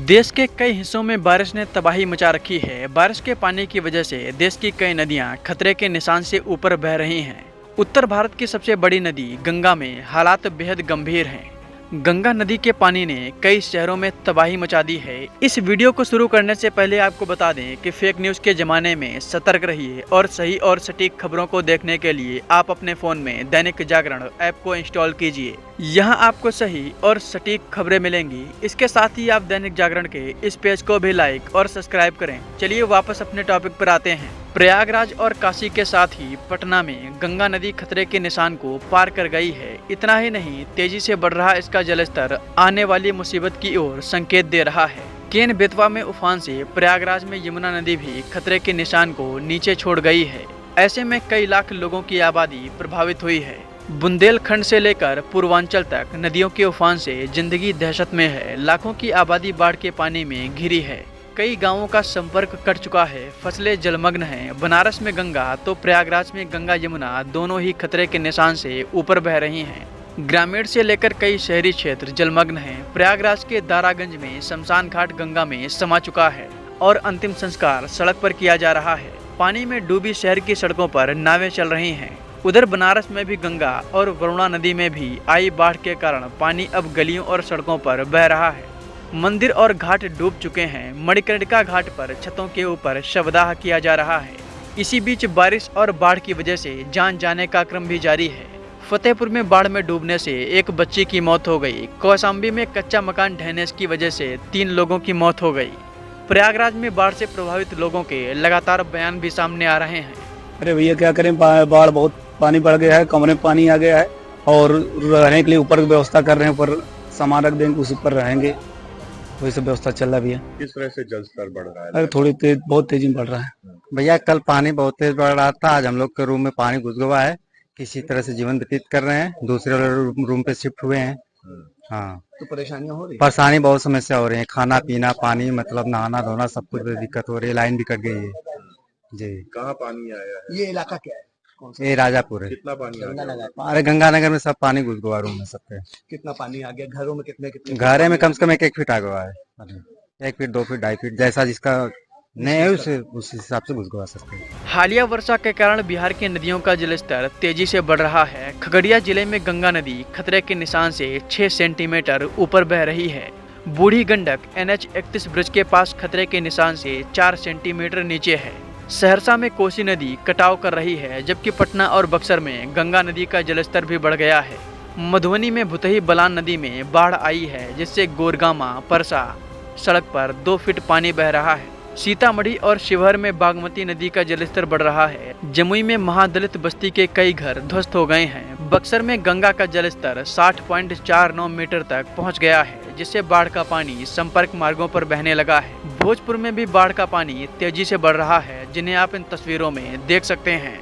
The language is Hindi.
देश के कई हिस्सों में बारिश ने तबाही मचा रखी है। बारिश के पानी की वजह से देश की कई नदियां खतरे के निशान से ऊपर बह रही हैं। उत्तर भारत की सबसे बड़ी नदी गंगा में हालात बेहद गंभीर हैं। गंगा नदी के पानी ने कई शहरों में तबाही मचा दी है। इस वीडियो को शुरू करने से पहले आपको बता दें कि फेक न्यूज़ के ज़माने में सतर्क रहिए और सही और सटीक खबरों को देखने के लिए आप अपने फ़ोन में दैनिक जागरण ऐप को इंस्टॉल कीजिए। यहाँ आपको सही और सटीक खबरें मिलेंगी। इसके साथ ही आप दैनिक जागरण के इस पेज को भी लाइक और सब्सक्राइब करें। चलिए वापस अपने टॉपिक पर आते हैं। प्रयागराज और काशी के साथ ही पटना में गंगा नदी खतरे के निशान को पार कर गई है। इतना ही नहीं, तेजी से बढ़ रहा इसका जलस्तर आने वाली मुसीबत की ओर संकेत दे रहा है। केन बेतवा में उफान से प्रयागराज में यमुना नदी भी खतरे के निशान को नीचे छोड़ गई है। ऐसे में कई लाख लोगों की आबादी प्रभावित हुई है। बुंदेलखंड से लेकर पूर्वांचल तक नदियों के उफान से जिंदगी दहशत में है। लाखों की आबादी बाढ़ के पानी में घिरी है। कई गांवों का संपर्क कट चुका है। फसलें जलमग्न हैं। बनारस में गंगा तो प्रयागराज में गंगा यमुना दोनों ही खतरे के निशान से ऊपर बह रही हैं। ग्रामीण से लेकर कई शहरी क्षेत्र जलमग्न हैं। प्रयागराज के दारागंज में शमशान घाट गंगा में समा चुका है और अंतिम संस्कार सड़क पर किया जा रहा है। पानी में डूबी शहर की सड़कों पर नावें चल रही हैं। उधर बनारस में भी गंगा और वरुणा नदी में भी आई बाढ़ के कारण पानी अब गलियों और सड़कों पर बह रहा है। मंदिर और घाट डूब चुके हैं। मणिकर्णिका घाट पर छतों के ऊपर शवदाह किया जा रहा है। इसी बीच बारिश और बाढ़ की वजह से जान जाने का क्रम भी जारी है। फतेहपुर में बाढ़ में डूबने से एक बच्ची की मौत हो गई। कौशाम्बी में कच्चा मकान ढहने की वजह से 3 लोगों की मौत हो गई। प्रयागराज में बाढ़ से प्रभावित लोगों के लगातार बयान भी सामने आ रहे हैं। अरे भैया क्या करें, बाढ़ बहुत पानी बढ़ गया है, कमरे में पानी आ गया है और रहने के लिए ऊपर की व्यवस्था कर रहे हैं। ऊपर सामान रख देंगे, उसी पर रहेंगे। वही सब व्यवस्था चल रहा है भैया। किस तरह से जल स्तर बढ़ रहा है? अरे थोड़ी तेज, बहुत तेजी में बढ़ रहा है भैया। कल पानी बहुत तेज बढ़ रहा था। आज हम लोग के रूम में पानी घुस गया है। किसी तरह से जीवन व्यतीत कर रहे हैं। दूसरे रूम पे शिफ्ट हुए हैं। हाँ, तो परेशानियां हो रही परेशानी बहुत समस्या हो रही है। खाना पीना, पानी, मतलब नहाना धोना सब कुछ में दिक्कत हो रही है। लाइन भी कट गई है जी। कहाँ पानी आया है? ये इलाका क्या है? ये राजापुर है। कितना पानी आ गया? अरे गंगानगर में सब पानी घुस गया रूम में सबके। कितना पानी आ गया? घरों में कितने कितने? घरे में कम से कम 1 फीट आ गया है। 1 फीट, 2 फीट, 2.5 फीट, जैसा जिसका नहीं है उस हिसाब से घुस गया सकते हैं। हालिया वर्षा के कारण बिहार की नदियों का जलस्तर तेजी से बढ़ रहा है। खगड़िया जिले में गंगा नदी खतरे के निशान से 6 सेंटीमीटर ऊपर बह रही है। बूढ़ी गंडक NH 31 ब्रिज के पास खतरे के निशान से 4 सेंटीमीटर नीचे है। सहरसा में कोसी नदी कटाव कर रही है, जबकि पटना और बक्सर में गंगा नदी का जलस्तर भी बढ़ गया है। मधुबनी में भुतही बलान नदी में बाढ़ आई है, जिससे गोरगामा परसा सड़क पर 2 फीट पानी बह रहा है। सीतामढ़ी और शिवहर में बागमती नदी का जलस्तर बढ़ रहा है। जमुई में महादलित बस्ती के कई घर ध्वस्त हो गए हैं। बक्सर में गंगा का जलस्तर 60.49 मीटर तक पहुंच गया है, जिससे बाढ़ का पानी संपर्क मार्गों पर बहने लगा है। भोजपुर में भी बाढ़ का पानी तेजी से बढ़ रहा है, जिन्हें आप इन तस्वीरों में देख सकते हैं।